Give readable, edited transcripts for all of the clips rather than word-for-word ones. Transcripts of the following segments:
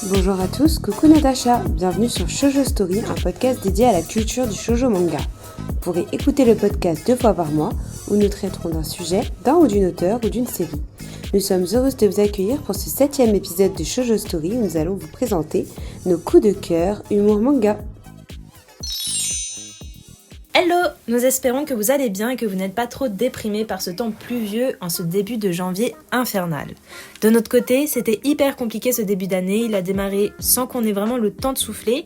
Bonjour à tous, coucou Natacha, bienvenue sur Shoujo Story, un podcast dédié à la culture du shoujo manga. Vous pourrez écouter le podcast 2 fois par mois où nous traiterons d'un sujet, d'un ou d'une auteure ou d'une série. Nous sommes heureuses de vous accueillir pour ce 7e épisode de Shoujo Story où nous allons vous présenter nos coups de cœur humour manga. Hello! Nous espérons que vous allez bien et que vous n'êtes pas trop déprimés par ce temps pluvieux en ce début de janvier infernal. De notre côté, c'était hyper compliqué ce début d'année, il a démarré sans qu'on ait vraiment le temps de souffler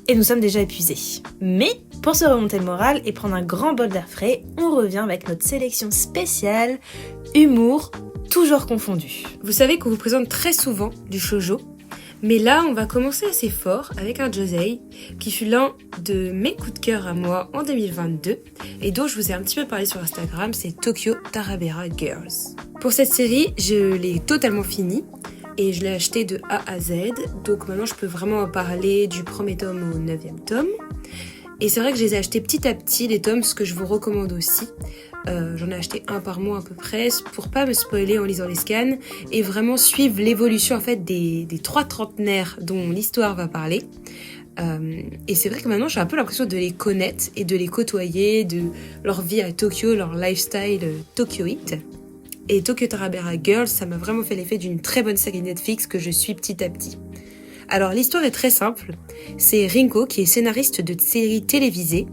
et nous sommes déjà épuisés. Mais pour se remonter le moral et prendre un grand bol d'air frais, on revient avec notre sélection spéciale humour, toujours confondu. Vous savez qu'on vous présente très souvent du shoujo, mais là, on va commencer assez fort avec un josei qui fut l'un de mes coups de cœur à moi en 2022 et dont je vous ai un petit peu parlé sur Instagram, c'est Tokyo Tarabera Girls. Pour cette série, je l'ai totalement finie et je l'ai acheté de A à Z, donc maintenant je peux vraiment en parler du premier tome au 9e tome. Et c'est vrai que je les ai achetés petit à petit, les tomes, ce que je vous recommande aussi. J'en ai acheté un par mois à peu près, pour pas me spoiler en lisant les scans, et vraiment suivre l'évolution en fait des 3 trentenaires dont l'histoire va parler. Et c'est vrai que maintenant j'ai un peu l'impression de les connaître et de les côtoyer, de leur vie à Tokyo, leur lifestyle tokyoïte. Et Tokyo Tarabera Girls, ça m'a vraiment fait l'effet d'une très bonne série Netflix que je suis petit à petit. Alors l'histoire est très simple, c'est Rinko qui est scénariste de séries télévisées,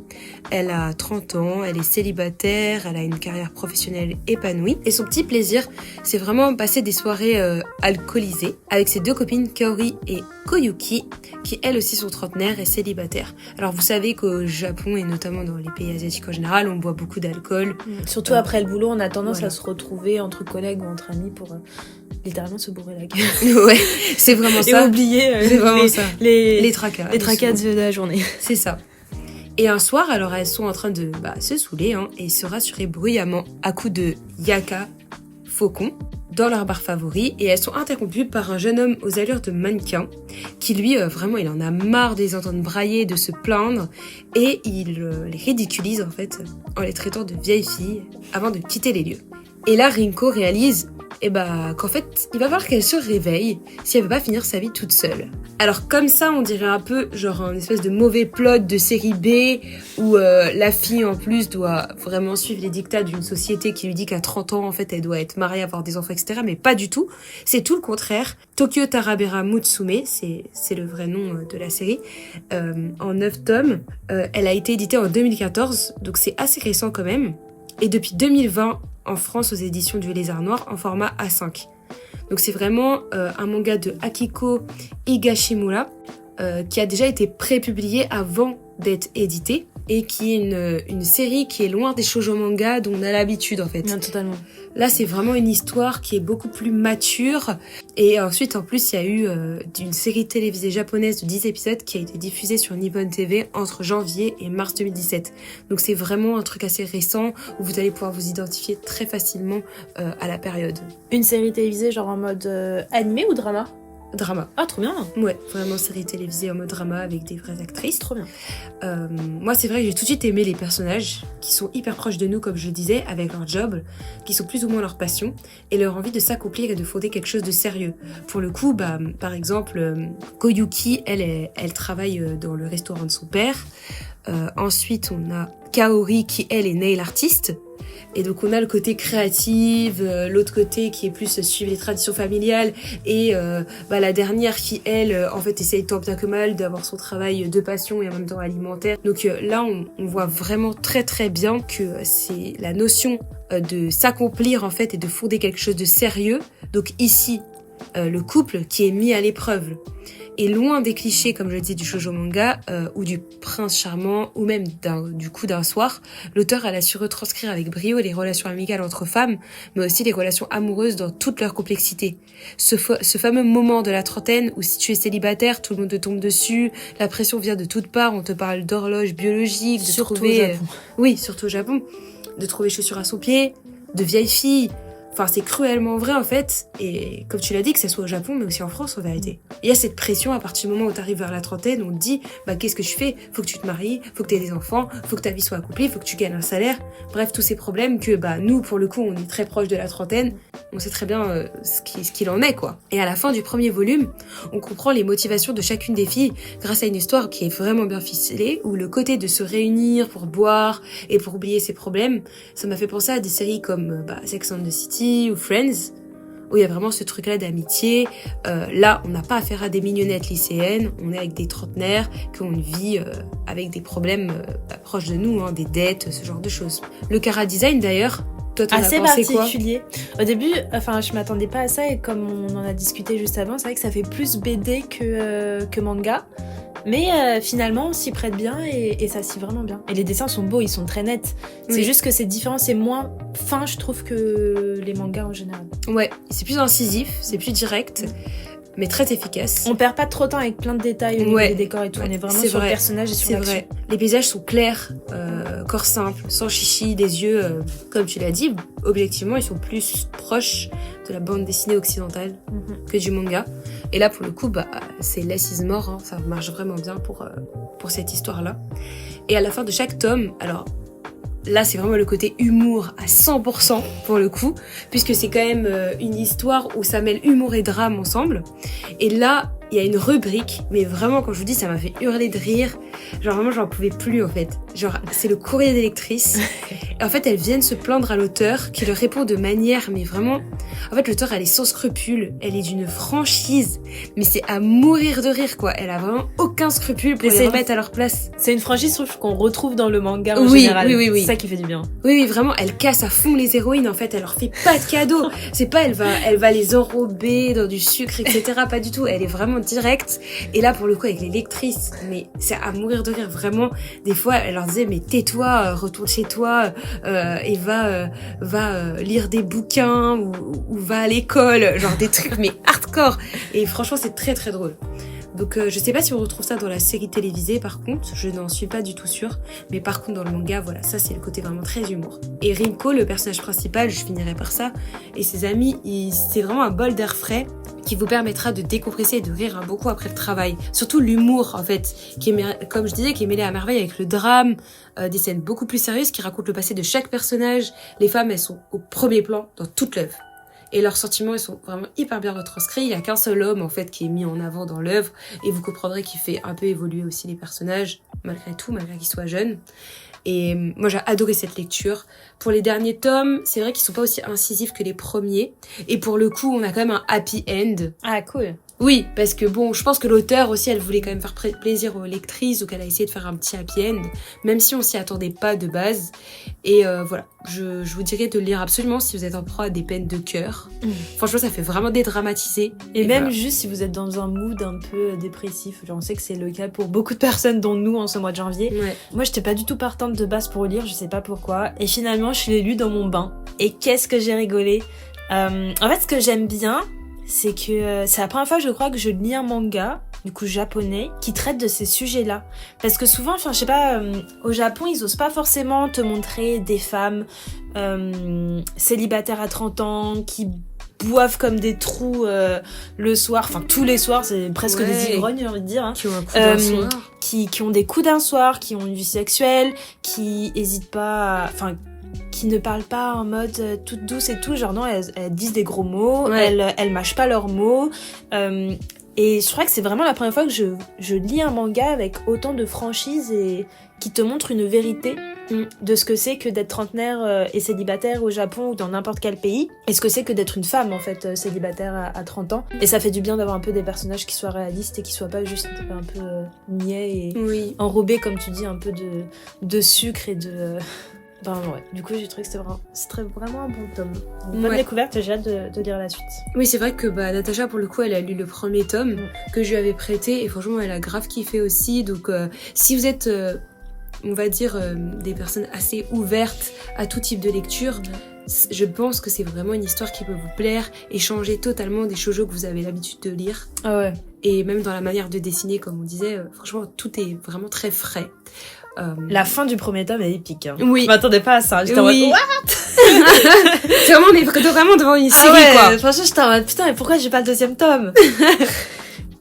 elle a 30 ans, elle est célibataire, elle a une carrière professionnelle épanouie et son petit plaisir c'est vraiment passer des soirées alcoolisées avec ses 2 copines Kaori et Koyuki qui elles aussi sont trentenaires et célibataires. Alors vous savez qu'au Japon et notamment dans les pays asiatiques en général on boit beaucoup d'alcool. Surtout après le boulot on a tendance à se retrouver entre collègues ou entre amis pour littéralement se bourrer la gueule. Ouais, c'est vraiment ça. Et oublier c'est vraiment ça. Les tracas. Les tracas de la journée. C'est ça. Et un soir, alors elles sont en train de se saouler et se rassurer bruyamment à coups de yaka, faucon, dans leur bar favori. Et elles sont interrompues par un jeune homme aux allures de mannequin qui lui, vraiment, il en a marre de les entendre brailler, de se plaindre. Et il les ridiculise en fait en les traitant de vieilles filles avant de quitter les lieux. Et là, Rinko réalise qu'en fait, il va falloir qu'elle se réveille si elle veut pas finir sa vie toute seule. Alors comme ça, on dirait un peu genre un espèce de mauvais plot de série B où la fille en plus doit vraiment suivre les dictats d'une société qui lui dit qu'à 30 ans, en fait, elle doit être mariée, avoir des enfants, etc. Mais pas du tout. C'est tout le contraire. Tokyo Tarabera Mutsume, c'est le vrai nom de la série, en 9 tomes. Elle a été éditée en 2014, donc c'est assez récent quand même. Et depuis 2020, en France aux éditions du Lézard Noir en format A5. Donc c'est vraiment un manga de Akiko Higashimura qui a déjà été pré-publié avant d'être édité et qui est une série qui est loin des shoujo manga dont on a l'habitude en fait. Non, totalement. Là c'est vraiment une histoire qui est beaucoup plus mature et ensuite en plus il y a eu une série télévisée japonaise de 10 épisodes qui a été diffusée sur Nippon TV entre janvier et mars 2017. Donc c'est vraiment un truc assez récent où vous allez pouvoir vous identifier très facilement à la période. Une série télévisée genre en mode animé ou drama ? Drama. Ah, trop bien. Ouais, vraiment série télévisée en mode drama avec des vraies actrices. Trop bien. Moi, c'est vrai que j'ai tout de suite aimé les personnages qui sont hyper proches de nous, comme je le disais, avec leur job, qui sont plus ou moins leur passion, et leur envie de s'accomplir et de fonder quelque chose de sérieux. Pour le coup, par exemple, Koyuki, elle travaille dans le restaurant de son père. Ensuite, on a Kaori qui, elle, est nail artiste. Et donc on a le côté créatif, l'autre côté qui est plus suivre les traditions familiales et la dernière qui elle en fait essaye tant bien que mal d'avoir son travail de passion et en même temps alimentaire. Donc là on voit vraiment très très bien que c'est la notion de s'accomplir en fait et de fonder quelque chose de sérieux. Donc ici le couple qui est mis à l'épreuve. Et loin des clichés, comme je le disais, du shoujo manga, ou du prince charmant, ou même du coup d'un soir, l'auteur elle a su retranscrire avec brio les relations amicales entre femmes, mais aussi les relations amoureuses dans toute leur complexité. Ce fameux moment de la trentaine où si tu es célibataire, tout le monde te tombe dessus, la pression vient de toutes parts, on te parle d'horloge biologique, surtout au Japon. Oui, surtout au Japon, de trouver chaussures à son pied, de vieilles filles. Enfin, c'est cruellement vrai en fait, et comme tu l'as dit, que ce soit au Japon, mais aussi en France en vérité. Il y a cette pression à partir du moment où t'arrives vers la trentaine, on te dit, bah qu'est-ce que tu fais ? Faut que tu te maries, faut que t'aies des enfants, faut que ta vie soit accomplie, faut que tu gagnes un salaire. Bref, tous ces problèmes que bah nous, pour le coup, on est très proche de la trentaine, on sait très bien ce qu'il en est quoi. Et à la fin du premier volume, on comprend les motivations de chacune des filles grâce à une histoire qui est vraiment bien ficelée, où le côté de se réunir pour boire et pour oublier ses problèmes, ça m'a fait penser à des séries comme Sex and the City ou Friends, où il y a vraiment ce truc-là d'amitié. Là, on n'a pas affaire à des mignonnettes lycéennes, on est avec des trentenaires qui ont une vie avec des problèmes proches de nous, des dettes, ce genre de choses. Le chara design d'ailleurs, toi t'en as assez pensé quoi ? particulier. Au début, je m'attendais pas à ça, et comme on en a discuté juste avant, c'est vrai que ça fait plus BD que manga. Mais finalement, on s'y prête bien et ça s'y vraiment bien. Et les dessins sont beaux, ils sont très nets. C'est juste que c'est différent, c'est moins fin, je trouve, que les mangas en général. Ouais, c'est plus incisif, c'est plus direct, mais très efficace. On perd pas trop de temps avec plein de détails au niveau des décors et tout. On est vraiment sur le personnage et sur l'action. C'est vrai. Les paysages sont clairs, corps simple, sans chichi, des yeux, comme tu l'as dit, objectivement, ils sont plus proches de la bande dessinée occidentale que du manga. Et là, pour le coup, c'est Less is More, ça marche vraiment bien pour cette histoire-là. Et à la fin de chaque tome, alors là, c'est vraiment le côté humour à 100% pour le coup, puisque c'est quand même une histoire où ça mêle humour et drame ensemble. Et là, il y a une rubrique, mais vraiment, quand je vous dis, ça m'a fait hurler de rire. Genre, vraiment, j'en pouvais plus, en fait. Genre, c'est le courrier des lectrices. Et en fait, elles viennent se plaindre à l'auteur, qui leur répond de manière, mais vraiment... En fait, l'auteur, elle est sans scrupule. Elle est d'une franchise. Mais c'est à mourir de rire, quoi. Elle a vraiment aucun scrupule pour les remettre à leur place. C'est une franchise, je trouve, qu'on retrouve dans le manga en général. Oui. C'est ça qui fait du bien. Oui, vraiment, elle casse à fond les héroïnes, en fait. Elle leur fait pas de cadeaux. C'est pas, elle va les enrober dans du sucre, etc. Pas du tout. Elle est vraiment directe. Et là, pour le coup, avec les lectrices, mais c'est à mourir de rire, vraiment. Des fois, elle leur disait, mais tais-toi, retourne chez toi, et va lire des bouquins, ou va à l'école, genre des trucs, mais hardcore. Et franchement, c'est très très drôle. Donc je sais pas si on retrouve ça dans la série télévisée par contre, je n'en suis pas du tout sûre, mais par contre dans le manga, voilà, ça c'est le côté vraiment très humour. Et Rinko, le personnage principal, je finirai par ça, et ses amis, c'est vraiment un bol d'air frais qui vous permettra de décompresser et de rire beaucoup après le travail. Surtout l'humour en fait, qui est, comme je disais, qui est mêlé à merveille avec le drame, des scènes beaucoup plus sérieuses qui racontent le passé de chaque personnage. Les femmes, elles sont au premier plan dans toute l'œuvre. Et leurs sentiments, ils sont vraiment hyper bien retranscrits. Il n'y a qu'un seul homme, en fait, qui est mis en avant dans l'œuvre. Et vous comprendrez qu'il fait un peu évoluer aussi les personnages, malgré tout, malgré qu'ils soient jeunes. Et moi, j'ai adoré cette lecture. Pour les derniers tomes, c'est vrai qu'ils sont pas aussi incisifs que les premiers. Et pour le coup, on a quand même un happy end. Ah, cool. Oui, parce que bon, je pense que l'auteur aussi, elle voulait quand même faire plaisir aux lectrices, donc elle a essayé de faire un petit happy end, même si on s'y attendait pas de base. Et voilà, je vous dirais de le lire absolument si vous êtes en proie à des peines de cœur. Franchement, ça fait vraiment dédramatiser. Et même voilà. Juste si vous êtes dans un mood un peu dépressif, genre on sait que c'est le cas pour beaucoup de personnes, dont nous en ce mois de janvier. Ouais. Moi, j'étais pas du tout partante de base pour lire, je sais pas pourquoi. Et finalement, je l'ai lu dans mon bain. Et qu'est-ce que j'ai rigolé. En fait, ce que j'aime bien, c'est que c'est la première fois, je crois, que je lis un manga, du coup japonais, qui traite de ces sujets-là. Parce que souvent, je sais pas, au Japon, ils osent pas forcément te montrer des femmes célibataires à 30 ans, qui boivent comme des trous le soir, enfin tous les soirs, c'est presque des ivrognes, j'ai envie de dire. Hein. Qui ont un coup d'un soir. Qui ont des coups d'un soir, qui ont une vie sexuelle, qui hésitent pas, enfin... qui ne parlent pas en mode toute douce et tout, genre non, elles disent des gros mots, elles mâchent pas leurs mots, et je crois que c'est vraiment la première fois que je lis un manga avec autant de franchise et qui te montre une vérité de ce que c'est que d'être trentenaire et célibataire au Japon ou dans n'importe quel pays, et ce que c'est que d'être une femme en fait célibataire à 30 ans, et ça fait du bien d'avoir un peu des personnages qui soient réalistes et qui soient pas juste un peu niais et enrobés, comme tu dis, un peu de sucre et de... Du coup j'ai trouvé que c'était vraiment un bon tome. Une bonne découverte, j'ai hâte de lire la suite. Oui, c'est vrai que Natacha, pour le coup, elle a lu le premier tome que je lui avais prêté, et franchement elle a grave kiffé aussi. Donc si vous êtes, on va dire, des personnes assez ouvertes à tout type de lecture, je pense que c'est vraiment une histoire qui peut vous plaire et changer totalement des shoujo que vous avez l'habitude de lire. Ah ouais. Et même dans la manière de dessiner, comme on disait, franchement tout est vraiment très frais. La fin du premier tome est épique. Hein. Oui. Je m'attendais pas à ça. J'étais en mode, what? C'est vraiment, on est vraiment devant une série, quoi. Franchement, j'étais en mode, putain, mais pourquoi j'ai pas le 2e tome?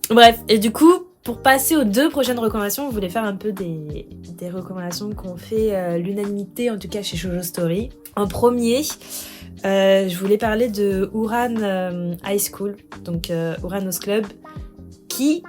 Bref, et du coup, pour passer aux 2 prochaines recommandations, on voulait faire un peu des recommandations qu'on fait l'unanimité, en tout cas chez Shoujo Story. En premier, je voulais parler de Ouran High School, donc Uranos Club, qui,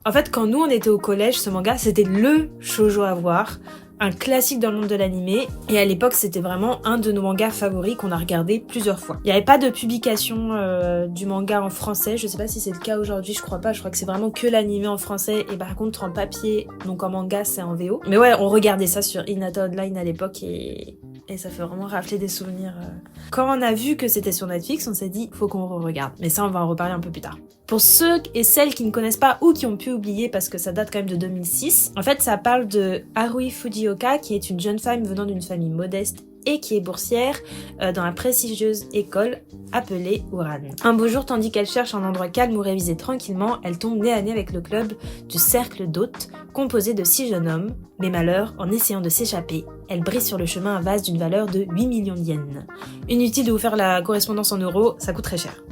en fait, quand nous on était au collège, ce manga, c'était le shoujo à voir, un classique dans le monde de l'animé, et à l'époque, c'était vraiment un de nos mangas favoris qu'on a regardé plusieurs fois. Il n'y avait pas de publication du manga en français, je sais pas si c'est le cas aujourd'hui, je crois pas, je crois que c'est vraiment que l'animé en français, et par contre en papier, donc en manga, c'est en VO. Mais ouais, on regardait ça sur Hinata Online à l'époque, et ça fait vraiment rafler des souvenirs. Quand on a vu que c'était sur Netflix, on s'est dit, faut qu'on re-regarde. Mais ça, on va en reparler un peu plus tard. Pour ceux et celles qui ne connaissent pas ou qui ont pu oublier parce que ça date quand même de 2006, en fait, ça parle de Harui Fujioka, qui est une jeune femme venant d'une famille modeste et qui est boursière dans la prestigieuse école appelée Ouran. Un beau jour, tandis qu'elle cherche un endroit calme où réviser tranquillement, elle tombe nez à nez avec le club du cercle d'hôtes, composé de 6 jeunes hommes. Mais malheur, en essayant de s'échapper, elle brise sur le chemin un vase d'une valeur de 8 millions de yens. Inutile de vous faire la correspondance en euros, ça coûte très cher.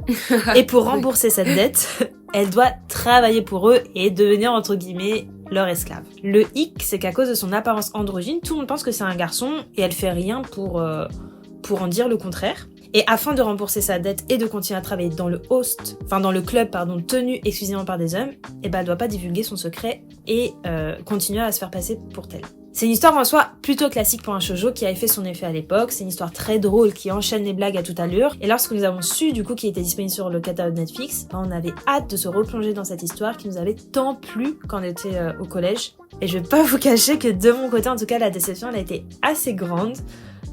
Et pour rembourser cette dette, elle doit travailler pour eux et devenir, entre guillemets, leur esclave. Le hic, c'est qu'à cause de son apparence androgyne, tout le monde pense que c'est un garçon et elle fait rien pour en dire le contraire. Et afin de rembourser sa dette et de continuer à travailler dans le club, tenu exclusivement par des hommes, elle doit pas divulguer son secret et continuer à se faire passer pour tel. C'est une histoire en soi plutôt classique pour un shoujo qui avait fait son effet à l'époque. C'est une histoire très drôle qui enchaîne les blagues à toute allure. Et lorsque nous avons su du coup qu'il était disponible sur le catalogue Netflix, on avait hâte de se replonger dans cette histoire qui nous avait tant plu quand on était au collège. Et je vais pas vous cacher que de mon côté, en tout cas, la déception elle a été assez grande.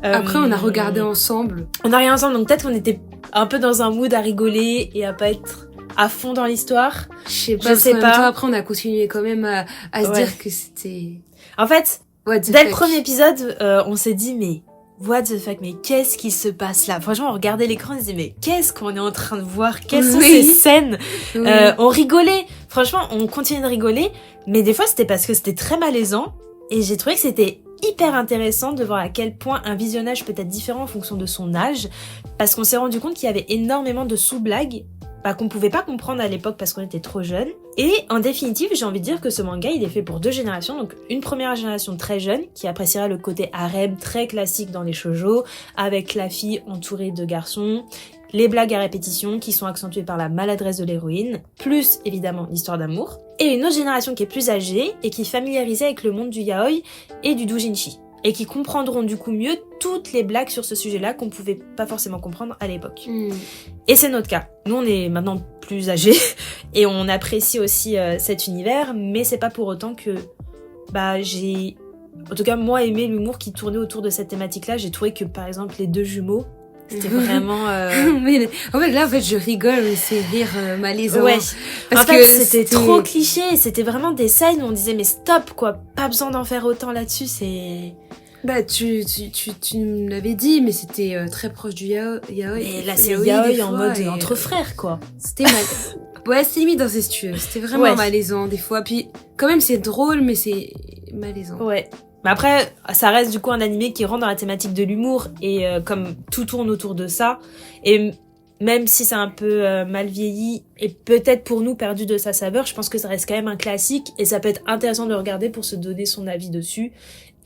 Après, on a regardé ensemble. On a regardé ensemble, donc peut-être qu'on était un peu dans un mood à rigoler et à pas être à fond dans l'histoire. Je sais pas. Après, on a continué quand même à se dire que c'était... En fait, dès le premier épisode, on s'est dit, mais what the fuck, mais qu'est-ce qui se passe là? Franchement, on regardait l'écran, on se disait, mais qu'est-ce qu'on est en train de voir? Quelles sont ces scènes? On rigolait. Franchement, on continuait de rigoler, mais des fois, c'était parce que c'était très malaisant. Et j'ai trouvé que c'était hyper intéressant de voir à quel point un visionnage peut être différent en fonction de son âge, parce qu'on s'est rendu compte qu'il y avait énormément de sous-blagues qu'on pouvait pas comprendre à l'époque parce qu'on était trop jeunes. Et en définitive, j'ai envie de dire que ce manga, il est fait pour 2 générations. Donc une première génération très jeune qui appréciera le côté harem très classique dans les shoujo, avec la fille entourée de garçons, les blagues à répétition qui sont accentuées par la maladresse de l'héroïne, plus évidemment l'histoire d'amour. Et une autre génération qui est plus âgée et qui est familiarisée avec le monde du yaoi et du doujinshi. Et qui comprendront du coup mieux toutes les blagues sur ce sujet-là qu'on pouvait pas forcément comprendre à l'époque. Et c'est notre cas. Nous, on est maintenant plus âgés et on apprécie aussi cet univers, mais c'est pas pour autant que j'ai, en tout cas moi, aimé l'humour qui tournait autour de cette thématique-là. J'ai trouvé que par exemple les 2 jumeaux, c'était vraiment... Mais, en fait, là, je rigole, mais c'est rire malaisant. Ouais. Parce que c'était trop cliché. C'était vraiment des scènes où on disait, mais stop, quoi. Pas besoin d'en faire autant là-dessus, c'est... Tu me l'avais dit, mais c'était très proche du yaoi. Et là, c'est yaoi en mode entre frères, quoi. C'était ouais, c'était limite incestueux. C'était vraiment malaisant, des fois. Puis, quand même, c'est drôle, mais c'est malaisant. Ouais. Mais après, ça reste du coup un animé qui rentre dans la thématique de l'humour et comme tout tourne autour de ça, et même si c'est un peu mal vieilli et peut-être pour nous perdu de sa saveur, je pense que ça reste quand même un classique et ça peut être intéressant de le regarder pour se donner son avis dessus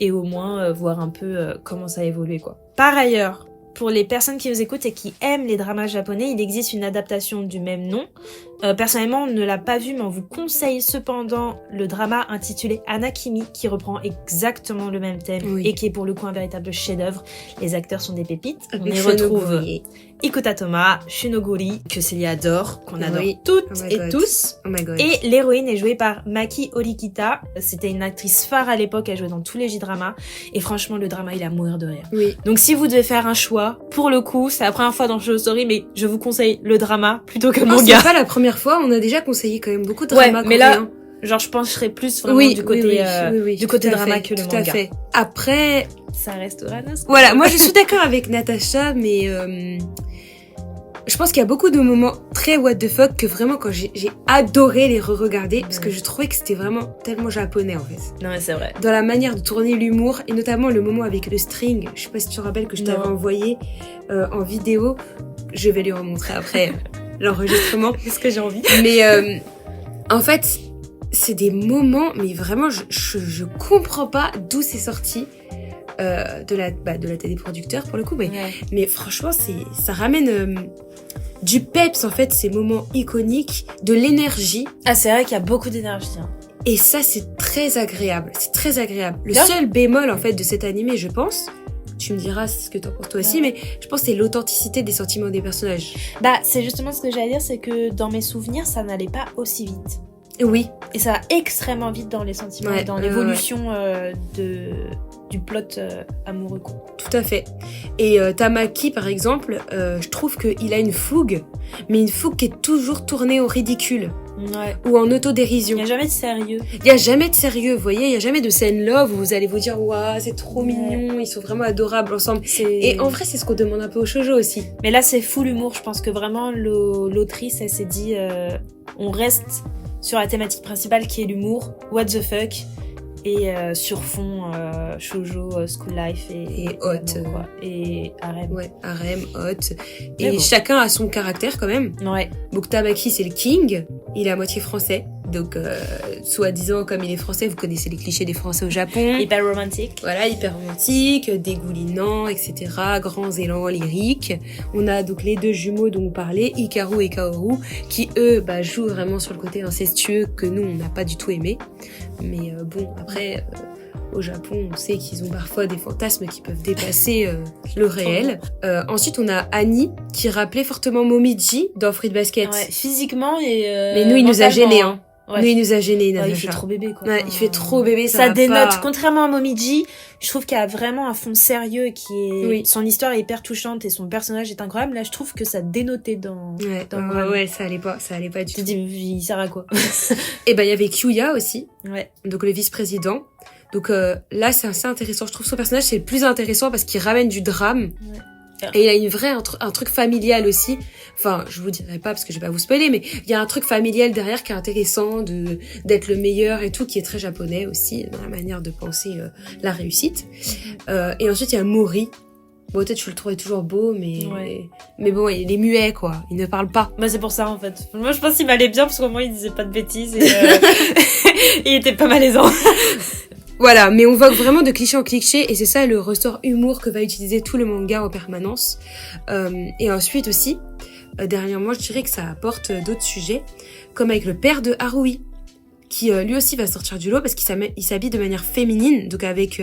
et au moins voir un peu comment ça a évolué, quoi. Par ailleurs, pour les personnes qui nous écoutent et qui aiment les dramas japonais, il existe une adaptation du même nom. Personnellement, on ne l'a pas vu, mais on vous conseille cependant le drama intitulé Anakimi, qui reprend exactement le même thème et qui est pour le coup un véritable chef-d'œuvre. Les acteurs sont des pépites. On y retrouve Iko Tatoma, Shunoguri, que Célia adore, qu'on adore toutes et tous. Oh my God. Et l'héroïne est jouée par Maki Horikita. C'était une actrice phare à l'époque, elle jouait dans tous les J-dramas. Et franchement, le drama, il est à mourir de rire. Oui. Donc si vous devez faire un choix, pour le coup, c'est la première fois dans Shoujo Story, mais je vous conseille le drama plutôt que le manga. C'est pas la première fois, on a déjà conseillé quand même beaucoup de dramas coréens. Mais là, genre je pencherais plus vraiment du côté drama que le manga. Tout à fait. Après, ça reste Uranos. Voilà, moi je suis d'accord avec Natacha, mais Je pense qu'il y a beaucoup de moments très what the fuck que vraiment quand j'ai adoré les re-regarder parce que je trouvais que c'était vraiment tellement japonais en fait. Non mais c'est vrai. Dans la manière de tourner l'humour et notamment le moment avec le string, je sais pas si tu te rappelles que je t'avais envoyé en vidéo, je vais lui remontrer après l'enregistrement. Qu'est-ce que j'ai envie. Mais en fait, c'est des moments, mais vraiment je comprends pas d'où c'est sorti. De la tête des producteurs pour le coup, mais franchement ça ramène du peps en fait, ces moments iconiques, de l'énergie. Ah c'est vrai qu'il y a beaucoup d'énergie. Hein. Et ça c'est très agréable, Le seul bémol en fait de cet animé, je pense, tu me diras ce que t'en penses toi aussi, mais je pense que c'est l'authenticité des sentiments des personnages. Bah c'est justement ce que j'allais dire, c'est que dans mes souvenirs ça n'allait pas aussi vite. Oui. Et ça va extrêmement vite dans les sentiments, dans l'évolution du plot amoureux. Tout à fait. Et Tamaki, par exemple, je trouve qu'il a une fougue, mais une fougue qui est toujours tournée au ridicule. Ouais. Ou en autodérision. Il n'y a jamais de sérieux. Il n'y a jamais de sérieux, vous voyez. Il n'y a jamais de scène love où vous allez vous dire « Waouh, c'est trop mignon, ils sont vraiment adorables ensemble. » Et en vrai, c'est ce qu'on demande un peu au shoujo aussi. Mais là, c'est full humour. Je pense que vraiment, l'autrice, elle s'est dit on reste sur la thématique principale qui est l'humour, what the fuck, et sur fond shoujo, school life et hot. Et harem. Ouais, harem, hot. Et chacun a son caractère quand même. Ouais. Donc Tamaki, c'est le king, il est à moitié français. Donc, soi-disant, comme il est français, vous connaissez les clichés des Français au Japon. Hyper romantique. Voilà, hyper romantique, dégoulinant, etc. Grands élans lyriques. On a donc les deux jumeaux dont vous parlez, Hikaru et Kaoru, qui eux, jouent vraiment sur le côté incestueux que nous, on n'a pas du tout aimé. Mais bon, après, au Japon, on sait qu'ils ont parfois des fantasmes qui peuvent dépasser le réel. Ensuite, on a Annie, qui rappelait fortement Momiji dans Fruit Basket. Ouais, physiquement et mais nous, il nous a gênés, hein. Ouais. Nous, il nous a gênés, il fait trop bébé, quoi. Ouais, il fait trop bébé, ça dénote. pas. Contrairement à Momiji, je trouve qu'il y a vraiment un fond sérieux qui est... Son histoire est hyper touchante et son personnage est incroyable. Là, je trouve que ça dénotait dans... Ouais, ça allait pas du tout. Tu te dis, il sert à quoi? Et il y avait Kyuya aussi. Ouais. Donc, le vice-président. Donc, là, c'est assez intéressant. Je trouve son personnage, c'est le plus intéressant parce qu'il ramène du drame. Ouais. Et il y a un truc familial aussi. Enfin, je vous dirai pas parce que je vais pas vous spoiler, mais il y a un truc familial derrière qui est intéressant d'être le meilleur et tout, qui est très japonais aussi, dans la manière de penser la réussite. Et ensuite, il y a Mori. Bon, peut-être je le trouvais toujours beau, mais bon, il est muet, quoi. Il ne parle pas. Bah, c'est pour ça, en fait. Moi, je pense qu'il m'allait bien parce qu'au moins, il disait pas de bêtises et il était pas malaisant. Voilà, mais on vogue vraiment de cliché en cliché et c'est ça le ressort humour que va utiliser tout le manga en permanence. Et ensuite aussi, dernièrement, je dirais que ça apporte d'autres sujets, comme avec le père de Haruhi, qui lui aussi va sortir du lot parce qu'il s'habille de manière féminine, donc avec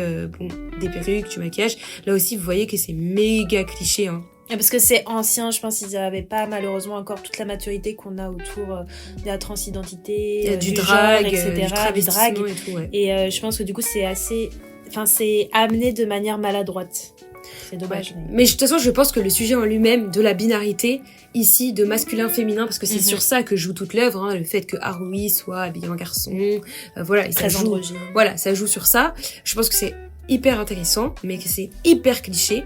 des perruques, du maquillage. Là aussi, vous voyez que c'est méga cliché, hein. Parce que c'est ancien, je pense qu'ils n'avaient pas malheureusement encore toute la maturité qu'on a autour de la transidentité, du drag, genre, etc., du drag et tout, ouais. Et je pense que du coup c'est c'est amené de manière maladroite. C'est dommage. Ouais. Mais de toute façon, je pense que le sujet en lui-même de la binarité, ici, de masculin-féminin, parce que c'est sur ça que joue toute l'œuvre, hein, le fait que Haruhi soit habillé en garçon, voilà, et ça joue, ça joue sur ça. Je pense que c'est hyper intéressant, mais que c'est hyper cliché,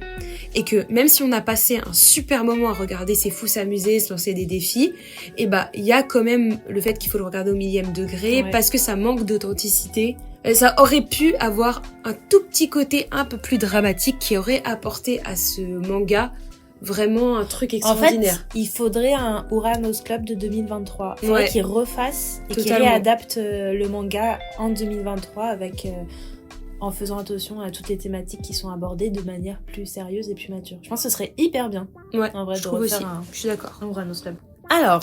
et que même si on a passé un super moment à regarder ces fous s'amuser, se lancer des défis, et il y a quand même le fait qu'il faut le regarder au millième degré, parce que ça manque d'authenticité. Ça aurait pu avoir un tout petit côté un peu plus dramatique qui aurait apporté à ce manga vraiment un truc extraordinaire. En fait, il faudrait un Uranus Club de 2023. Il faudrait qu'il refasse et qu'il réadapte le manga en 2023 avec... en faisant attention à toutes les thématiques qui sont abordées de manière plus sérieuse et plus mature. Je pense que ce serait hyper bien. Ouais, en vrai, je trouve aussi. Je suis d'accord. Un Uranus Club. Alors,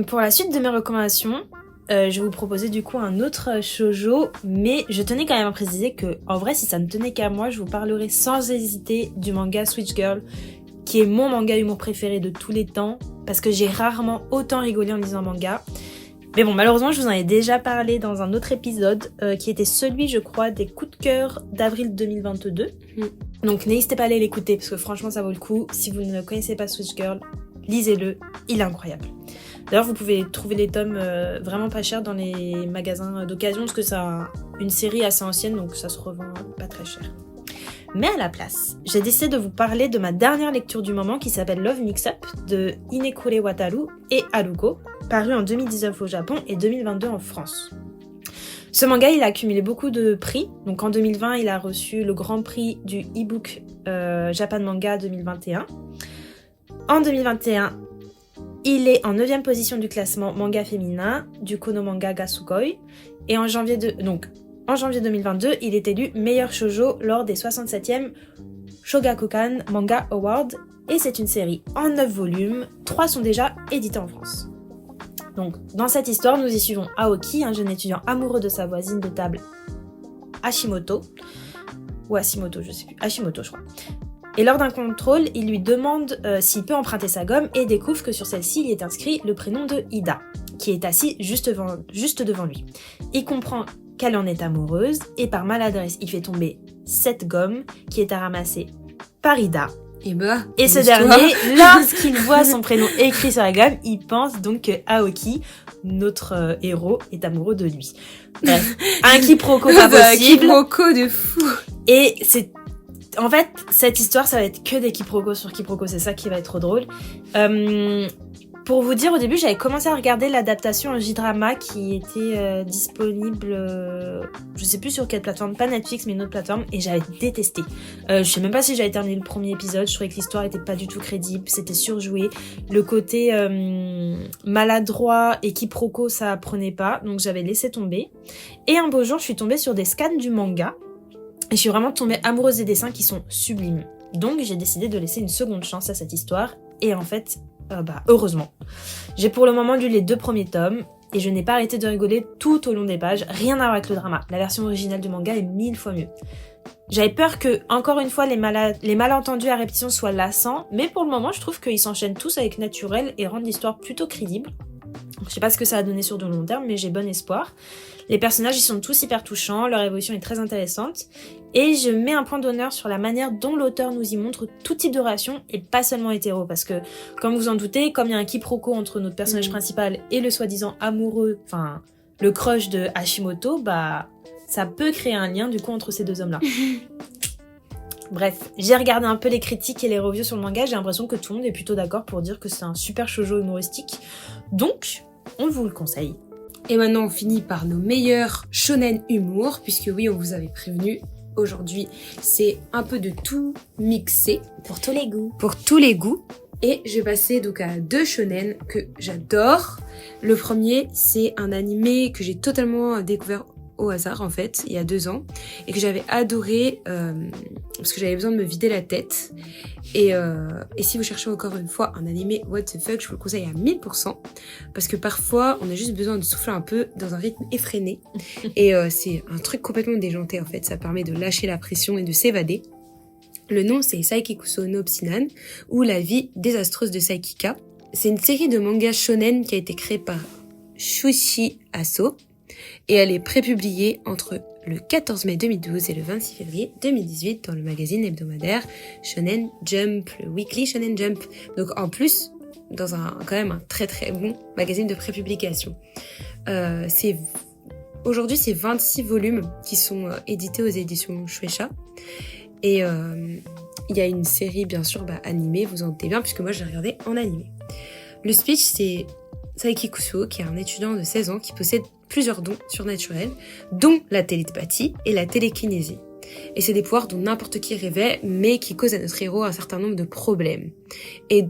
pour la suite de mes recommandations, je vais vous proposer du coup un autre shoujo, mais je tenais quand même à préciser que, en vrai, si ça ne tenait qu'à moi, je vous parlerai sans hésiter du manga Switch Girl, qui est mon manga humour préféré de tous les temps, parce que j'ai rarement autant rigolé en lisant un manga. Mais bon, malheureusement, je vous en ai déjà parlé dans un autre épisode, qui était celui, je crois, des coups de cœur d'avril 2022. Donc n'hésitez pas à aller l'écouter, parce que franchement, ça vaut le coup. Si vous ne connaissez pas Switch Girl, lisez-le, il est incroyable. D'ailleurs, vous pouvez trouver les tomes vraiment pas chers dans les magasins d'occasion, parce que c'est une série assez ancienne, donc ça se revend pas très cher. Mais à la place, j'ai décidé de vous parler de ma dernière lecture du moment qui s'appelle Love Mix-Up de Inekure Wataru et Haruko, paru en 2019 au Japon et 2022 en France. Ce manga, il a accumulé beaucoup de prix. Donc en 2020, il a reçu le grand prix du e-book Japan Manga 2021. En 2021, il est en 9e position du classement manga féminin du Kono Manga ga Sugoi. Et en janvier 2022, il est élu meilleur shoujo lors des 67e Shogakukan Manga Award. Et c'est une série en 9 volumes. 3 sont déjà édités en France. Donc, dans cette histoire, nous y suivons Aoki, un jeune étudiant amoureux de sa voisine de table Hashimoto. Ou Hashimoto, je sais plus. Hashimoto, je crois. Et lors d'un contrôle, il lui demande s'il peut emprunter sa gomme et découvre que sur celle-ci, il est inscrit le prénom de Ida, qui est assis juste devant lui. Il comprend qu'elle en est amoureuse et par maladresse, il fait tomber cette gomme qui est à ramasser par Ida. Et ce dernier, lorsqu'il voit son prénom écrit sur la gomme, il pense donc que Aoki, notre héros, est amoureux de lui. Bref, un quiproquo pas possible. Un quiproquo de fou. Et en fait, cette histoire, ça va être que des quiproquos sur quiproquos, c'est ça qui va être trop drôle. Pour vous dire, au début, j'avais commencé à regarder l'adaptation en J-drama qui était disponible, je sais plus sur quelle plateforme, pas Netflix, mais une autre plateforme, et j'avais détesté. Je sais même pas si j'avais terminé le premier épisode, je trouvais que l'histoire était pas du tout crédible, c'était surjoué. Le côté maladroit et quiproquo, ça prenait pas, donc j'avais laissé tomber. Et un beau jour, je suis tombée sur des scans du manga, et je suis vraiment tombée amoureuse des dessins qui sont sublimes. Donc j'ai décidé de laisser une seconde chance à cette histoire, et en fait... heureusement. J'ai pour le moment lu les 2 premiers tomes et je n'ai pas arrêté de rigoler tout au long des pages, rien à voir avec le drama. La version originale du manga est 1000 fois mieux. J'avais peur que, encore une fois, les malentendus à répétition soient lassants, mais pour le moment, je trouve qu'ils s'enchaînent tous avec naturel et rendent l'histoire plutôt crédible. Je sais pas ce que ça va donner sur de long terme, mais j'ai bon espoir. Les personnages, ils sont tous hyper touchants, leur évolution est très intéressante, et je mets un point d'honneur sur la manière dont l'auteur nous y montre tout type de relation, et pas seulement hétéro, parce que, comme vous en doutez, comme il y a un quiproquo entre notre personnage principal et le soi-disant amoureux, enfin, le crush de Hashimoto, ça peut créer un lien, du coup, entre ces 2 hommes-là. Bref, j'ai regardé un peu les critiques et les reviews sur le manga, j'ai l'impression que tout le monde est plutôt d'accord pour dire que c'est un super shoujo humoristique, donc, on vous le conseille. Et maintenant, on finit par nos meilleurs shonen humour, puisque oui, on vous avait prévenu, aujourd'hui, c'est un peu de tout mixé. Pour tous les goûts. Pour tous les goûts. Et je vais passer donc à 2 shonen que j'adore. Le premier, c'est un animé que j'ai totalement découvert au hasard, en fait, il y a 2 ans, et que j'avais adoré, parce que j'avais besoin de me vider la tête. Et si vous cherchez encore une fois un animé what the fuck, je vous le conseille à 1000%, parce que parfois on a juste besoin de souffler un peu dans un rythme effréné, et c'est un truc complètement déjanté en fait, ça permet de lâcher la pression et de s'évader. Le nom c'est Saikikuso no Psinan, ou la vie désastreuse de Saikika. C'est une série de mangas shonen qui a été créée par Shuichi Aso, et elle est prépubliée entre le 14 mai 2012 et le 26 février 2018 dans le magazine hebdomadaire Shonen Jump, le Weekly Shonen Jump. Donc en plus, dans quand même un très très bon magazine de prépublication. Aujourd'hui, c'est 26 volumes qui sont édités aux éditions Shueisha. Et il y a une série, bien sûr, animée, vous en doutez bien, puisque moi, je l'ai regardé en animé. Le speech, c'est Saikikuso, qui est un étudiant de 16 ans qui possède plusieurs dons surnaturels, dont la télépathie et la télékinésie. Et c'est des pouvoirs dont n'importe qui rêvait, mais qui causent à notre héros un certain nombre de problèmes. Et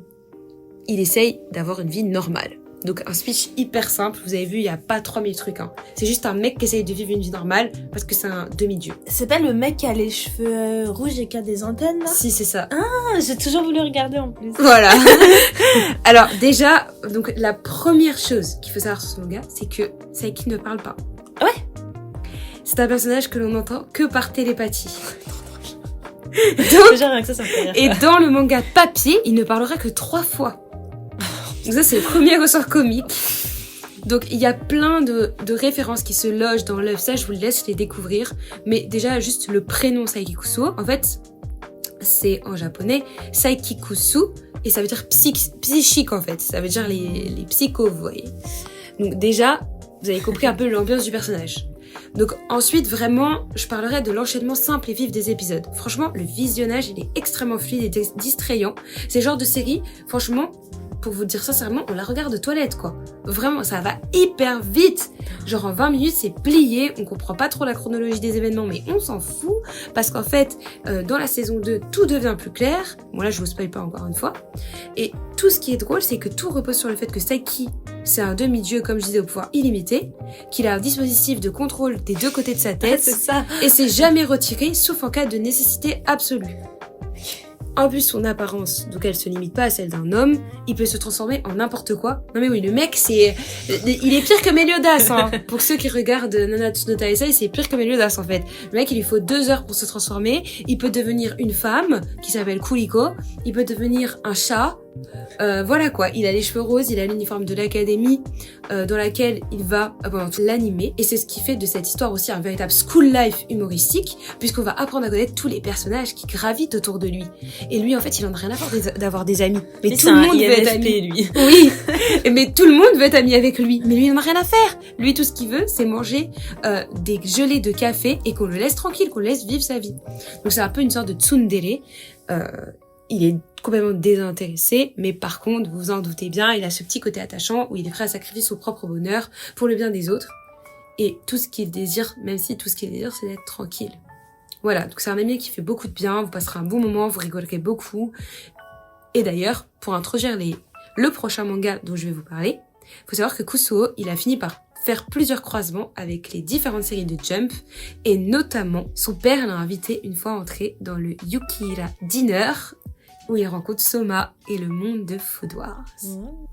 il essaye d'avoir une vie normale. Donc un speech hyper simple, vous avez vu, il n'y a pas 3000 trucs. C'est juste un mec qui essaye de vivre une vie normale parce que c'est un demi-dieu. C'est pas le mec qui a les cheveux rouges et qui a des antennes là ? Si, c'est ça. Ah, j'ai toujours voulu regarder en plus. Voilà. Alors déjà, donc la première chose qu'il faut savoir sur ce manga, c'est que Saiki ne parle pas. Ouais. C'est un personnage que l'on n'entend que par télépathie. Donc, genre, ça me fait rire. Et dans le manga papier, il ne parlera que 3 fois. Donc ça, c'est le premier ressort comique. Donc il y a plein de références qui se logent dans l'œuvre, ça je vous laisse les découvrir. Mais déjà, juste le prénom Saikikuso, en fait, c'est en japonais Saikikusu, et ça veut dire psychique en fait. Ça veut dire les psychos, vous voyez. Donc déjà, vous avez compris un peu l'ambiance du personnage. Donc ensuite, vraiment, je parlerai de l'enchaînement simple et vif des épisodes. Franchement, le visionnage, il est extrêmement fluide et distrayant. C'est le genre de série, franchement, pour vous dire sincèrement, on la regarde de toilette, quoi. Vraiment, ça va hyper vite. Genre en 20 minutes, c'est plié. On comprend pas trop la chronologie des événements, mais on s'en fout. Parce qu'en fait, dans la saison 2, tout devient plus clair. Bon là, je vous spoil pas encore une fois. Et tout ce qui est drôle, c'est que tout repose sur le fait que Saiki, c'est un demi-dieu, comme je disais, au pouvoir illimité, qu'il a un dispositif de contrôle des deux côtés de sa tête. C'est ça. Et c'est jamais retiré, sauf en cas de nécessité absolue. En plus, son apparence, donc elle se limite pas à celle d'un homme, il peut se transformer en n'importe quoi. Non mais oui, le mec, il est pire que Meliodas, hein. Pour ceux qui regardent Nanatsu no Taizai, c'est pire que Meliodas, en fait. Le mec, il lui faut 2 heures pour se transformer. Il peut devenir une femme, qui s'appelle Kuriko. Il peut devenir un chat. Voilà quoi, il a les cheveux roses, il a l'uniforme de l'académie dans laquelle il va pendant tout l'animé, et c'est ce qui fait de cette histoire aussi un véritable school life humoristique, puisqu'on va apprendre à connaître tous les personnages qui gravitent autour de lui. Et lui, en fait, il en a rien à faire d'avoir des amis. Mais tout le monde veut être ami. Lui. Oui, mais tout le monde veut être ami avec lui. Mais lui, il en a rien à faire. Lui, tout ce qu'il veut, c'est manger des gelées de café et qu'on le laisse tranquille, qu'on le laisse vivre sa vie. Donc c'est un peu une sorte de tsundere. Il est complètement désintéressé, mais par contre, vous vous en doutez bien, il a ce petit côté attachant où il est prêt à sacrifier son propre bonheur pour le bien des autres. Et tout ce qu'il désire, même si tout ce qu'il désire, c'est d'être tranquille. Voilà, donc c'est un ami qui fait beaucoup de bien, vous passerez un bon moment, vous rigolerez beaucoup. Et d'ailleurs, pour introduire le prochain manga dont je vais vous parler, faut savoir que Kusuo, il a fini par faire plusieurs croisements avec les différentes séries de Jump, et notamment, son père l'a invité une fois entré dans le Yukihira Dinner, où il rencontre Soma et le monde de Food Wars.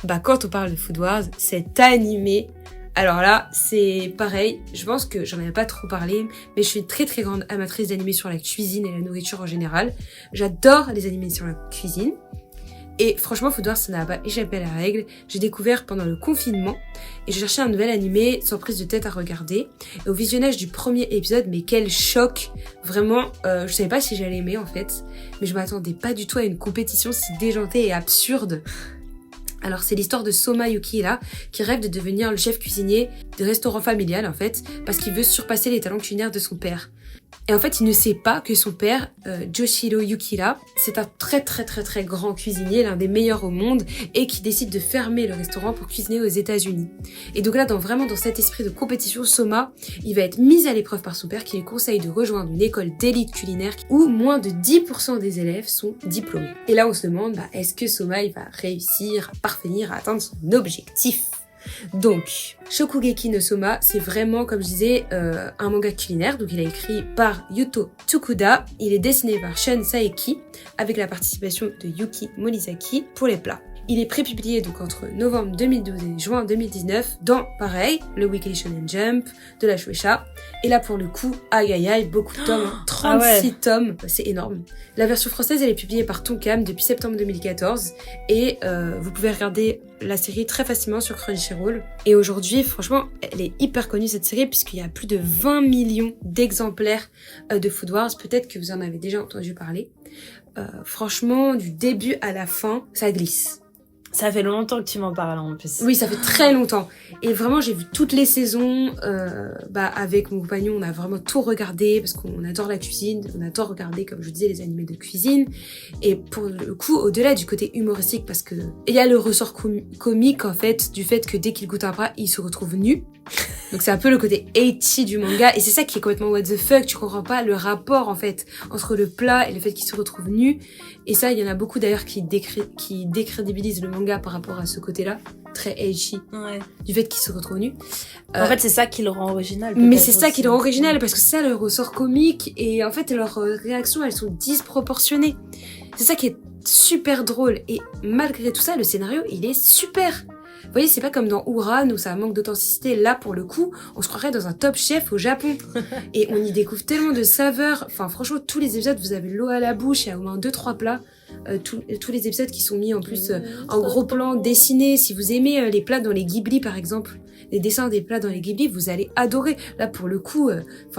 Bah, quand on parle de Food Wars, cet animé, alors là, c'est pareil, je pense que j'en avais pas trop parlé, mais je suis une très très grande amatrice d'animés sur la cuisine et la nourriture en général. J'adore les animés sur la cuisine. Et franchement, Food Wars, ça n'a pas échappé à la règle. J'ai découvert pendant le confinement et je cherchais un nouvel animé sans prise de tête à regarder. Et au visionnage du premier épisode, mais quel choc! Vraiment, je savais pas si j'allais aimer en fait, mais je m'attendais pas du tout à une compétition si déjantée et absurde. Alors c'est l'histoire de Soma Yukihira qui rêve de devenir le chef cuisinier de restaurant familial en fait, parce qu'il veut surpasser les talents culinaires de son père. Et en fait, il ne sait pas que son père, Joshiro Yukihira, c'est un très très très très grand cuisinier, l'un des meilleurs au monde, et qui décide de fermer le restaurant pour cuisiner aux États-Unis. Et donc là, vraiment dans cet esprit de compétition, Soma, il va être mis à l'épreuve par son père qui lui conseille de rejoindre une école d'élite culinaire où moins de 10% des élèves sont diplômés. Et là, on se demande, est-ce que Soma, il va réussir à parvenir à atteindre son objectif ? Donc, Shokugeki no Soma, c'est vraiment, comme je disais, un manga culinaire. Donc, il est écrit par Yuto Tsukuda. Il est dessiné par Shun Saeki, avec la participation de Yuki Morizaki pour les plats. Il est prépublié donc entre novembre 2012 et juin 2019 dans, pareil, le Weekly Shonen Jump, de la Shueisha. Et là, pour le coup, aïe aïe aïe, beaucoup de tomes, 36 tomes, c'est énorme. La version française, elle est publiée par Tonkam depuis septembre 2014 et vous pouvez regarder la série très facilement sur Crunchyroll. Et aujourd'hui, franchement, elle est hyper connue cette série puisqu'il y a plus de 20 millions d'exemplaires de Food Wars. Peut-être que vous en avez déjà entendu parler. Franchement, du début à la fin, ça glisse. Ça fait longtemps que tu m'en parles en plus. Oui, ça fait très longtemps. Et vraiment, j'ai vu toutes les saisons. Avec mon compagnon, on a vraiment tout regardé parce qu'on adore la cuisine. On adore regarder, comme je disais, les animés de cuisine. Et pour le coup, au-delà du côté humoristique, parce que il y a le ressort comique, en fait, du fait que dès qu'il goûte un plat, il se retrouve nu. Donc c'est un peu le côté ecchi du manga. Et c'est ça qui est complètement what the fuck. Tu comprends pas le rapport, en fait, entre le plat et le fait qu'il se retrouve nu. Et ça, il y en a beaucoup d'ailleurs qui décrédibilisent le manga par rapport à ce côté-là, très ecchi, du fait qu'il se retrouve nu. En fait, c'est ça qui le rend original. Mais c'est ça qui le rend original, parce que c'est ça le ressort comique, et en fait, leurs réactions, elles sont disproportionnées. C'est ça qui est super drôle, et malgré tout ça, le scénario, il est super. Vous voyez, c'est pas comme dans Ouran où ça manque d'authenticité. Là, pour le coup, on se croirait dans un Top Chef au Japon. Et on y découvre tellement de saveurs. Enfin, franchement, tous les épisodes, vous avez l'eau à la bouche. Il y a au moins 2-3 plats. Tous les épisodes qui sont mis en plus en gros plan dessinés. Si vous aimez les plats dans les Ghibli, par exemple, les dessins des plats dans les Ghibli, vous allez adorer. Là, pour le coup,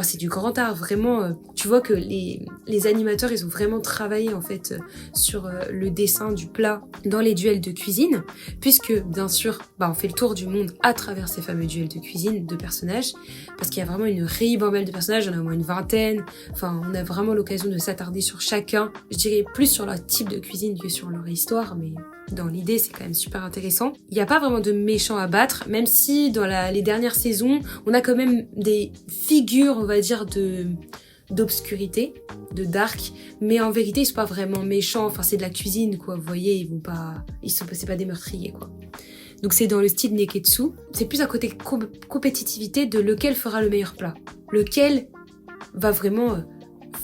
c'est du grand art, vraiment. Tu vois que les animateurs, ils ont vraiment travaillé, en fait, sur le dessin du plat dans les duels de cuisine, puisque, bien sûr, on fait le tour du monde à travers ces fameux duels de cuisine de personnages, parce qu'il y a vraiment une ribambelle de personnages, on a au moins une vingtaine, on a vraiment l'occasion de s'attarder sur chacun, je dirais plus sur leur type de cuisine que sur leur histoire, mais dans l'idée, c'est quand même super intéressant. Il n'y a pas vraiment de méchants à battre, même si dans les dernières saisons, on a quand même des figures, on va dire, d'obscurité, de dark, mais en vérité, ils sont pas vraiment méchants, c'est de la cuisine, quoi, vous voyez, c'est pas des meurtriers, quoi. Donc c'est dans le style Neketsu, c'est plus un côté compétitivité de lequel fera le meilleur plat, lequel va vraiment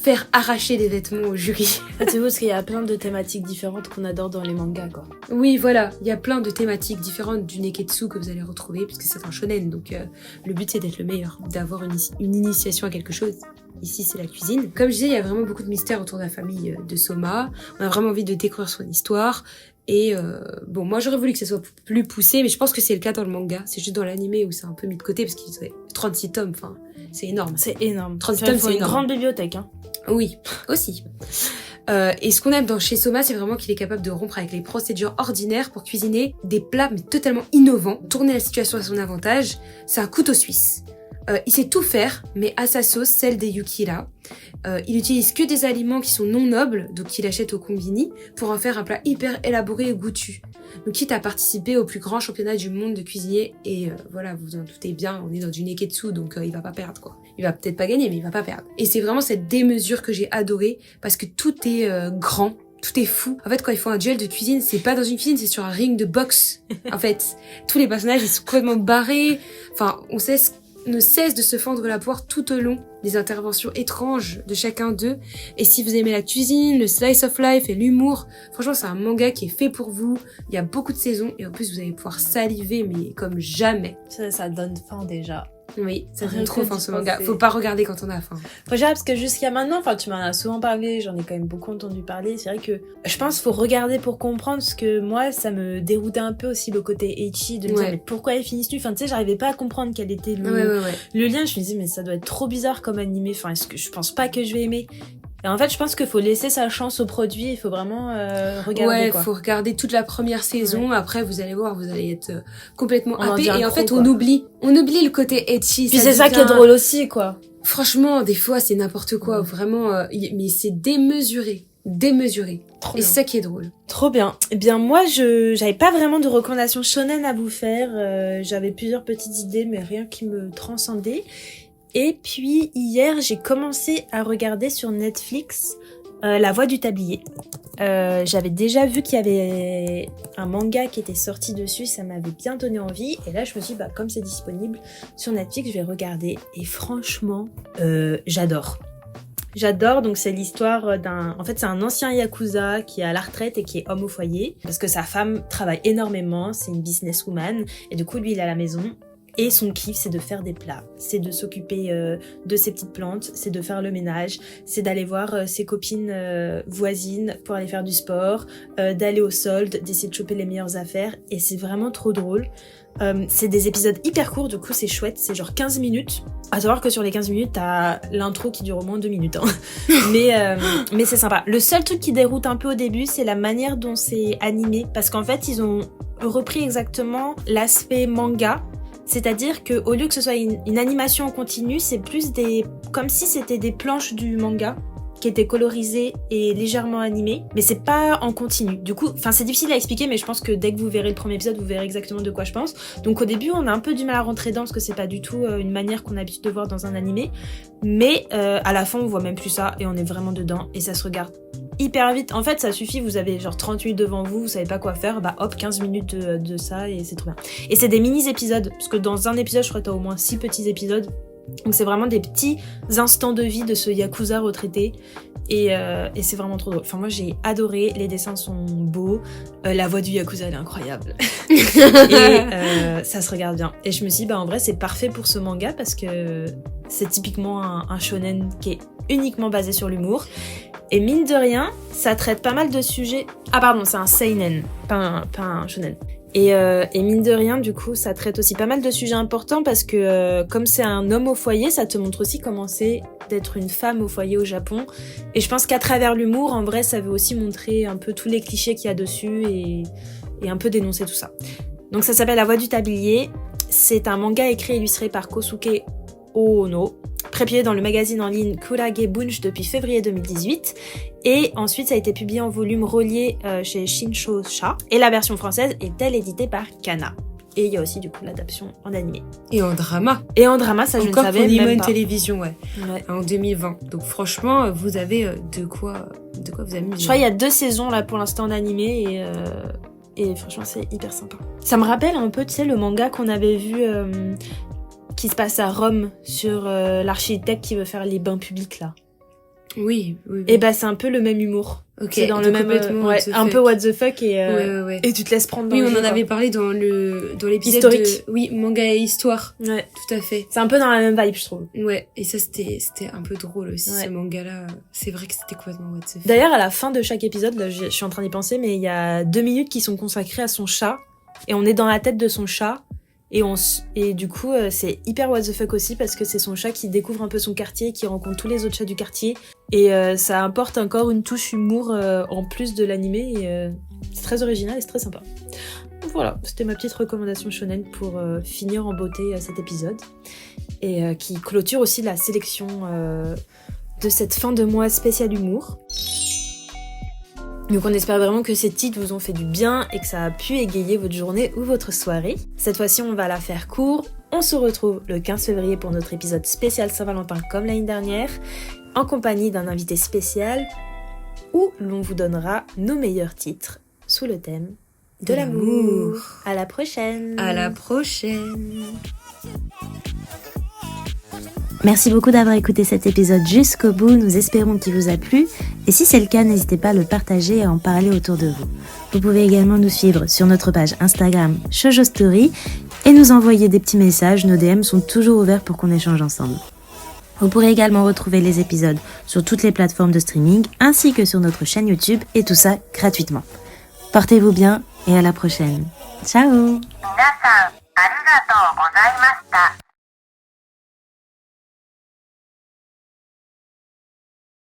faire arracher des vêtements au jury. C'est beau parce qu'il y a plein de thématiques différentes qu'on adore dans les mangas, quoi. Oui, voilà, il y a plein de thématiques différentes du Neketsu que vous allez retrouver, puisque c'est un shonen, donc le but c'est d'être le meilleur, d'avoir une initiation à quelque chose. Ici, c'est la cuisine. Comme je disais, il y a vraiment beaucoup de mystères autour de la famille de Soma. On a vraiment envie de découvrir son histoire. Et moi j'aurais voulu que ça soit plus poussé, mais je pense que c'est le cas dans le manga. C'est juste dans l'animé où c'est un peu mis de côté, parce qu'il y a 36 tomes, c'est énorme. C'est énorme. 36 tomes, c'est énorme. Une grande bibliothèque, hein. Oui, aussi. Et ce qu'on aime chez Soma, c'est vraiment qu'il est capable de rompre avec les procédures ordinaires pour cuisiner des plats mais totalement innovants, tourner la situation à son avantage. C'est un couteau suisse. Il sait tout faire, mais à sa sauce, celle des Yukira. Il utilise que des aliments qui sont non nobles, donc qu'il achète au combini, pour en faire un plat hyper élaboré et goûtu. Donc quitte à participer au plus grand championnat du monde de cuisinier, et voilà, vous vous en doutez bien, on est dans du Neketsu, donc il va pas perdre, quoi. Il va peut-être pas gagner, mais il va pas perdre. Et c'est vraiment cette démesure que j'ai adorée, parce que tout est grand, tout est fou. En fait, quand ils font un duel de cuisine, c'est pas dans une cuisine, c'est sur un ring de boxe. En fait, tous les personnages, ils sont complètement barrés. On ne cesse de se fendre la poire tout au long des interventions étranges de chacun d'eux. Et si vous aimez la cuisine, le slice of life et l'humour, franchement, c'est un manga qui est fait pour vous. Il y a beaucoup de saisons et en plus, vous allez pouvoir saliver, mais comme jamais. Ça donne faim déjà. Oui, ça donne trop faim ce manga. Faut pas regarder quand on a faim. Déjà, parce que jusqu'à maintenant, tu m'en as souvent parlé, j'en ai quand même beaucoup entendu parler. C'est vrai que je pense qu'il faut regarder pour comprendre, parce que moi, ça me déroutait un peu aussi le côté ecchi, de me dire, mais pourquoi elle finit nu ? J'arrivais pas à comprendre quel était le lien. Je me disais, mais ça doit être trop bizarre comme animé. Est-ce que je pense pas que je vais aimer ? Et en fait, je pense qu'il faut laisser sa chance au produit, il faut vraiment regarder. Ouais, faut regarder toute la première saison. Ouais. Après, vous allez voir, vous allez être complètement happé. Et en fait, quoi. on oublie le côté ecchi. Puis c'est ça qui est drôle aussi, quoi. Franchement, des fois, c'est n'importe quoi. Vraiment, mais c'est démesuré. Trop et c'est ça qui est drôle. Trop bien. Eh bien, moi, j'avais pas vraiment de recommandations shonen à vous faire. J'avais plusieurs petites idées, mais rien qui me transcendait. Et puis hier, j'ai commencé à regarder sur Netflix La Voix du Tablier. J'avais déjà vu qu'il y avait un manga qui était sorti dessus, ça m'avait bien donné envie. Et là, je me suis dit, comme c'est disponible sur Netflix, je vais regarder. Et franchement, j'adore. Donc c'est l'histoire c'est un ancien yakuza qui est à la retraite et qui est homme au foyer. Parce que sa femme travaille énormément, c'est une businesswoman. Et du coup, lui, il est à la maison. Et son kiff, c'est de faire des plats, c'est de s'occuper de ses petites plantes, c'est de faire le ménage, c'est d'aller voir ses copines voisines pour aller faire du sport, d'aller au solde, d'essayer de choper les meilleures affaires. Et c'est vraiment trop drôle. C'est des épisodes hyper courts, du coup c'est chouette, c'est genre 15 minutes. À savoir que sur les 15 minutes, t'as l'intro qui dure au moins 2 minutes. Hein. mais c'est sympa. Le seul truc qui déroute un peu au début, c'est la manière dont c'est animé. Parce qu'en fait, ils ont repris exactement l'aspect manga. C'est-à-dire que au lieu que ce soit une animation en continu, c'est plus comme si c'était des planches du manga qui étaient colorisées et légèrement animées, mais c'est pas en continu. Du coup, c'est difficile à expliquer, mais je pense que dès que vous verrez le premier épisode, vous verrez exactement de quoi je pense. Donc au début, on a un peu du mal à rentrer dedans parce que c'est pas du tout une manière qu'on a l'habitude de voir dans un animé, mais à la fin, on voit même plus ça et on est vraiment dedans et ça se regarde hyper vite. En fait, ça suffit, vous avez genre 30 minutes devant vous, vous savez pas quoi faire, hop, 15 minutes de ça et c'est trop bien. Et c'est des mini-épisodes, parce que dans un épisode, je crois que t'as au moins 6 petits épisodes. Donc c'est vraiment des petits instants de vie de ce yakuza retraité. Et c'est vraiment trop drôle. Moi j'ai adoré, les dessins sont beaux, la voix du yakuza elle est incroyable. Et ça se regarde bien. Et je me suis dit, en vrai c'est parfait pour ce manga parce que c'est typiquement un shonen qui est uniquement basé sur l'humour. Et mine de rien, ça traite pas mal de sujets... Ah pardon, c'est un seinen, pas un shonen. Et mine de rien, du coup, ça traite aussi pas mal de sujets importants parce que comme c'est un homme au foyer, ça te montre aussi comment c'est d'être une femme au foyer au Japon. Et je pense qu'à travers l'humour, en vrai, ça veut aussi montrer un peu tous les clichés qu'il y a dessus et un peu dénoncer tout ça. Donc ça s'appelle La Voix du Tablier. C'est un manga écrit et illustré par Kosuke Ono, prépublié dans le magazine en ligne Kurage Bunch depuis février 2018. Et ensuite, ça a été publié en volume relié chez Shinshōsha. Et la version française est elle éditée par Kana. Et il y a aussi du coup l'adaptation en animé. Et en drama. Et en drama, ça je ne savais même pas. Encore pour Télévision, ouais. En 2020. Donc franchement, vous avez de quoi vous amuser. Je crois qu'il y a 2 saisons là pour l'instant en animé et franchement c'est hyper sympa. Ça me rappelle un peu, tu sais, le manga qu'on avait vu qui se passe à Rome sur l'architecte qui veut faire les bains publics là. Oui. Et bah c'est un peu le même humour. Ok. C'est dans le même un peu what the fuck et tu te laisses prendre dans le jeu. Oui, on en avait parlé dans l'épisode historique. Oui, manga et histoire. Ouais, tout à fait. C'est un peu dans la même vibe, je trouve. Ouais, et ça c'était un peu drôle aussi ce manga-là. C'est vrai que c'était complètement what the fuck. D'ailleurs, à la fin de chaque épisode, là, je suis en train d'y penser, mais il y a 2 minutes qui sont consacrées à son chat et on est dans la tête de son chat. Et du coup, c'est hyper what the fuck aussi parce que c'est son chat qui découvre un peu son quartier, qui rencontre tous les autres chats du quartier. Et ça apporte encore une touche humour en plus de l'animé. Et c'est très original et c'est très sympa. Voilà, c'était ma petite recommandation shonen pour finir en beauté cet épisode. Et qui clôture aussi la sélection de cette fin de mois spécial humour. Donc on espère vraiment que ces titres vous ont fait du bien et que ça a pu égayer votre journée ou votre soirée. Cette fois-ci, on va la faire court. On se retrouve le 15 février pour notre épisode spécial Saint-Valentin comme l'année dernière, en compagnie d'un invité spécial où l'on vous donnera nos meilleurs titres sous le thème de l'amour. À la prochaine. À la prochaine. Merci beaucoup d'avoir écouté cet épisode jusqu'au bout, nous espérons qu'il vous a plu et si c'est le cas, n'hésitez pas à le partager et à en parler autour de vous. Vous pouvez également nous suivre sur notre page Instagram Shoujo Story et nous envoyer des petits messages, nos DM sont toujours ouverts pour qu'on échange ensemble. Vous pourrez également retrouver les épisodes sur toutes les plateformes de streaming ainsi que sur notre chaîne YouTube et tout ça gratuitement. Portez-vous bien et à la prochaine. Ciao! 皆さん、ありがとうございました。